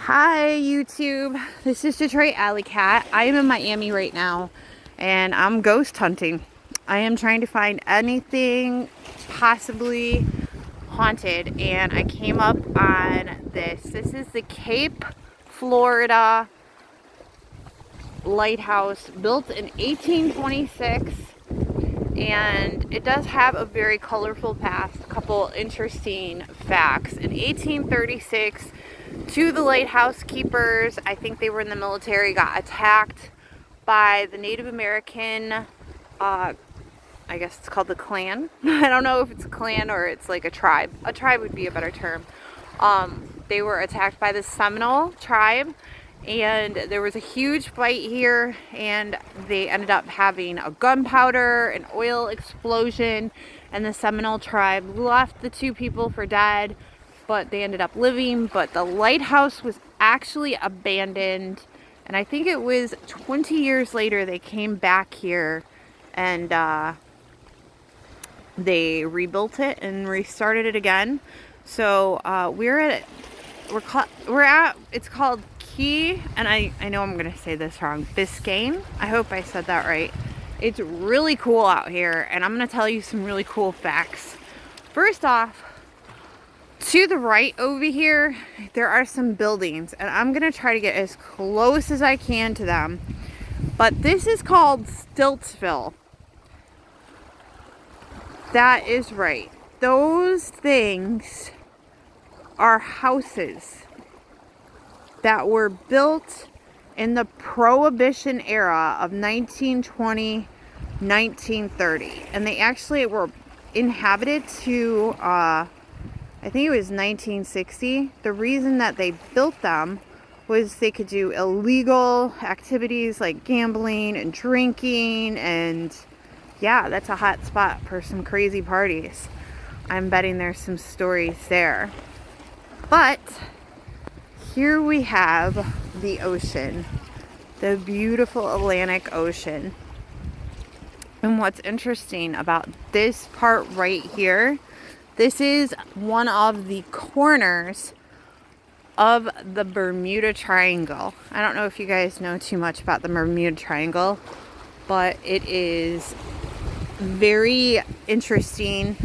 Hi YouTube, this is Detroit Alley Cat. I am in Miami right now and I'm ghost hunting. I am trying to find anything possibly haunted and I came up on this. This is the Cape Florida Lighthouse, built in 1826, and it does have a very colorful past. A couple interesting facts. In 1836, two of the lighthouse keepers, I think they were in the military, got attacked by the Native American, I guess it's called the clan. I don't know if it's a clan or it's like a tribe. A tribe would be a better term. They were attacked by the Seminole tribe, and there was a huge fight here, and they ended up having a gunpowder, an oil explosion, and the Seminole tribe left the two people for dead, but they ended up living. But the lighthouse was actually abandoned, and I think it was 20 years later they came back here and they rebuilt it and restarted it again. So it's called Key, and I know I'm gonna say this wrong, Biscayne. I hope I said that right. It's really cool out here, and I'm gonna tell you some really cool facts. First off, to the right over here, there are some buildings, and I'm gonna try to get as close as I can to them. But this is called Stiltsville. That is right. Those things are houses that were built in the Prohibition era of 1920, 1930. And they actually were inhabited to, I think it was 1960. The reason that they built them was they could do illegal activities like gambling and drinking, and yeah, that's a hot spot for some crazy parties. I'm betting there's some stories there. But here we have the ocean, the beautiful Atlantic Ocean. And what's interesting about this part right here, this is one of the corners of the Bermuda Triangle. I don't know if you guys know too much about the Bermuda Triangle, but it is very interesting.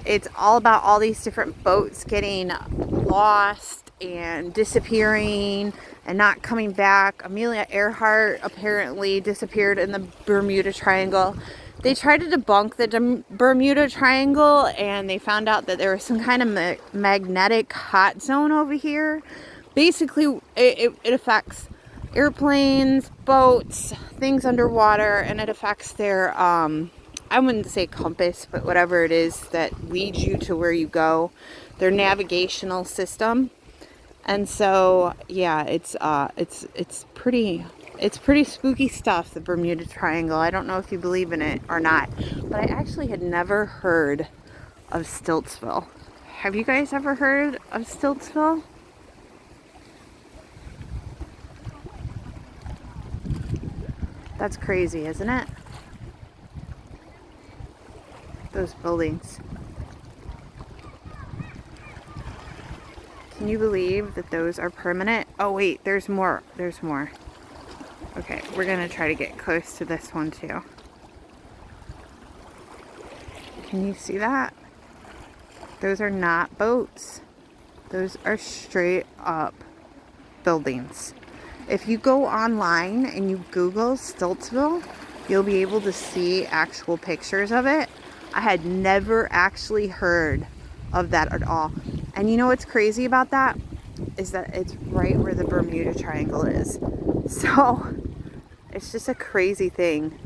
It's all about all these different boats getting lost and disappearing and not coming back. Amelia Earhart apparently disappeared in the Bermuda Triangle. They tried to debunk the Bermuda Triangle, and they found out that there was some kind of magnetic hot zone over here. Basically, it affects airplanes, boats, things underwater, and it affects their I wouldn't say compass, but whatever it is that leads you to where you go, their navigational system. And so, yeah, it's pretty spooky stuff, the Bermuda Triangle. I don't know if you believe in it or not, but I actually had never heard of Stiltsville. Have you guys ever heard of Stiltsville? That's crazy, isn't it? Those buildings. Can you believe that those are permanent? Oh wait, there's more. There's more. Okay, we're gonna try to get close to this one too. Can you see that? Those are not boats. Those are straight up buildings. If you go online and you Google Stiltsville, you'll be able to see actual pictures of it. I had never actually heard of that at all. And you know what's crazy about that? Is that it's right where the Bermuda Triangle is. So it's just a crazy thing.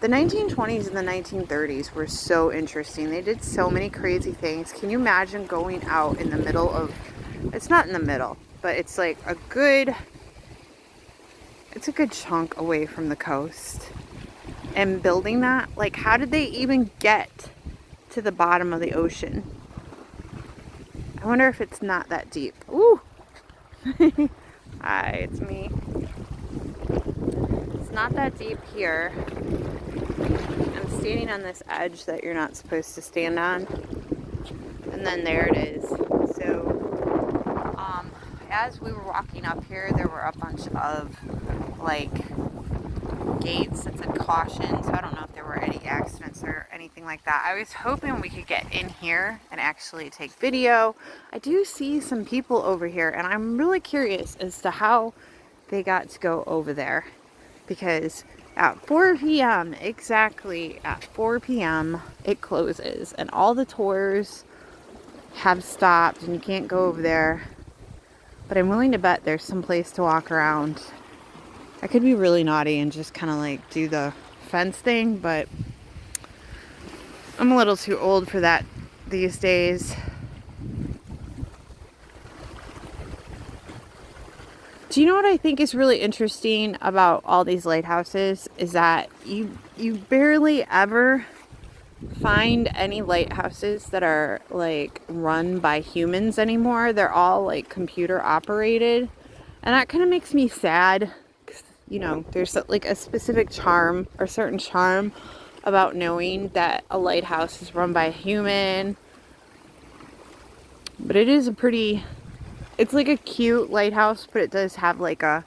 The 1920s and the 1930s were so interesting. They did so many crazy things. Can you imagine going out in the middle of, it's not in the middle, but it's like it's a good chunk away from the coast, and building that? Like, how did they even get to the bottom of the ocean? I wonder if it's not that deep. Ooh! Hi, it's me. It's not that deep here. I'm standing on this edge that you're not supposed to stand on. And then there it is. So, as we were walking up here, there were a bunch of like gates that said caution, so I don't know if there were any accidents or anything like that. I was hoping we could get in here and actually take video. I do see some people over here, and I'm really curious as to how they got to go over there, because at 4 p.m., exactly at 4 p.m., it closes, and all the tours have stopped, and you can't go over there. But I'm willing to bet there's some place to walk around. I could be really naughty and just kind of like do the fence thing, but I'm a little too old for that these days. Do you know what I think is really interesting about all these lighthouses is that you barely ever find any lighthouses that are like run by humans anymore. They're all like computer operated, and that kind of makes me sad. You know, there's like a specific charm or certain charm about knowing that a lighthouse is run by a human. But it is a pretty, it's like a cute lighthouse, but it does have like a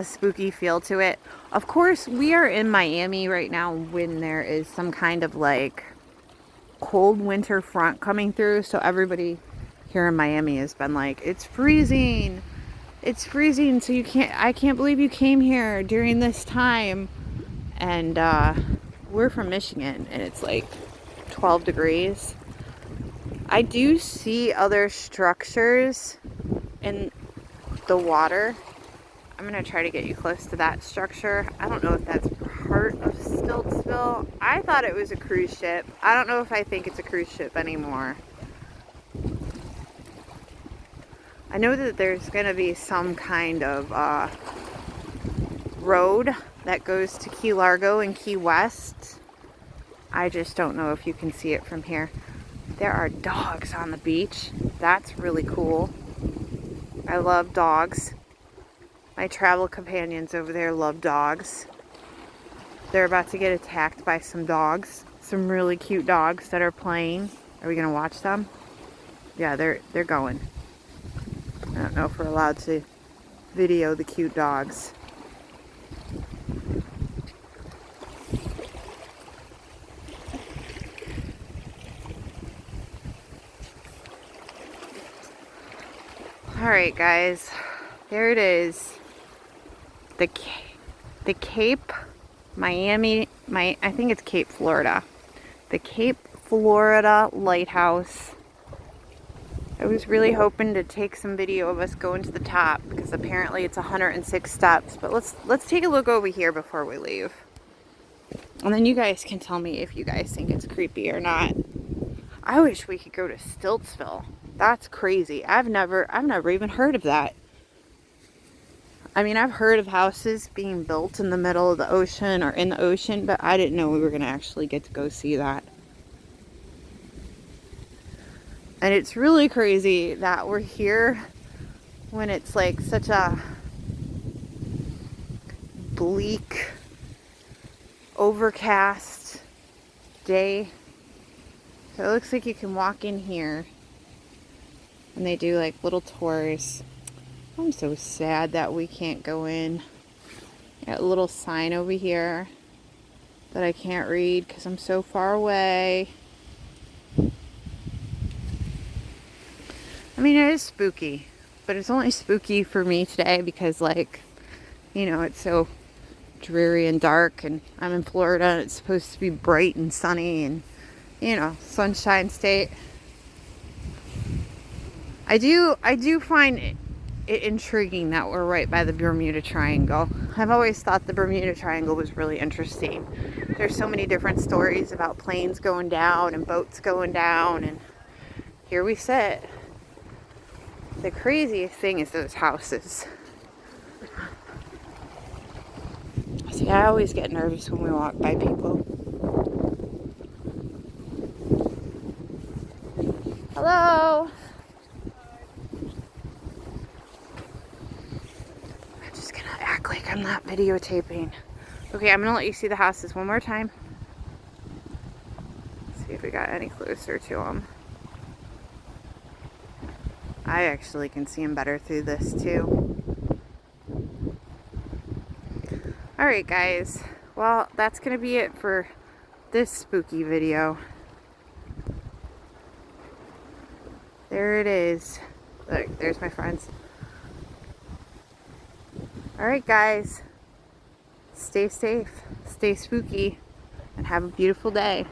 spooky feel to it. Of course, we are in Miami right now when there is some kind of like cold winter front coming through. So everybody here in Miami has been like, it's freezing. It's freezing, so I can't believe you came here during this time. And we're from Michigan, and it's like 12 degrees. I do see other structures in the water. I'm gonna try to get you close to that structure. I don't know if that's part of Stiltsville. I thought it was a cruise ship. I don't know if I think it's a cruise ship anymore. I know that there's going to be some kind of road that goes to Key Largo and Key West. I just don't know if you can see it from here. There are dogs on the beach. That's really cool. I love dogs. My travel companions over there love dogs. They're about to get attacked by some dogs. Some really cute dogs that are playing. Are we going to watch them? Yeah, they're going. I don't know if we're allowed to video the cute dogs. Alright guys, there it is. The Cape Miami, I think it's Cape Florida. The Cape Florida Lighthouse. I was really hoping to take some video of us going to the top because apparently it's 106 steps. But let's take a look over here before we leave. And then you guys can tell me if you guys think it's creepy or not. I wish we could go to Stiltsville. That's crazy. I've never even heard of that. I mean, I've heard of houses being built in the middle of the ocean or in the ocean, but I didn't know we were going to actually get to go see that. And it's really crazy that we're here when it's like such a bleak, overcast day. So it looks like you can walk in here and they do like little tours. I'm so sad that we can't go in. Got a little sign over here that I can't read because I'm so far away. I mean, it is spooky, but it's only spooky for me today because, like, you know, it's so dreary and dark, and I'm in Florida, and it's supposed to be bright and sunny and, you know, sunshine state. I do find it intriguing that we're right by the Bermuda Triangle. I've always thought the Bermuda Triangle was really interesting. There's so many different stories about planes going down and boats going down, and here we sit. The craziest thing is those houses. See, I always get nervous when we walk by people. Hello. I'm just gonna act like I'm not videotaping. Okay, I'm gonna let you see the houses one more time. See if we got any closer to them. I actually can see them better through this too. Alright guys, well that's going to be it for this spooky video. There it is. Look, there's my friends. Alright guys, stay safe, stay spooky, and have a beautiful day.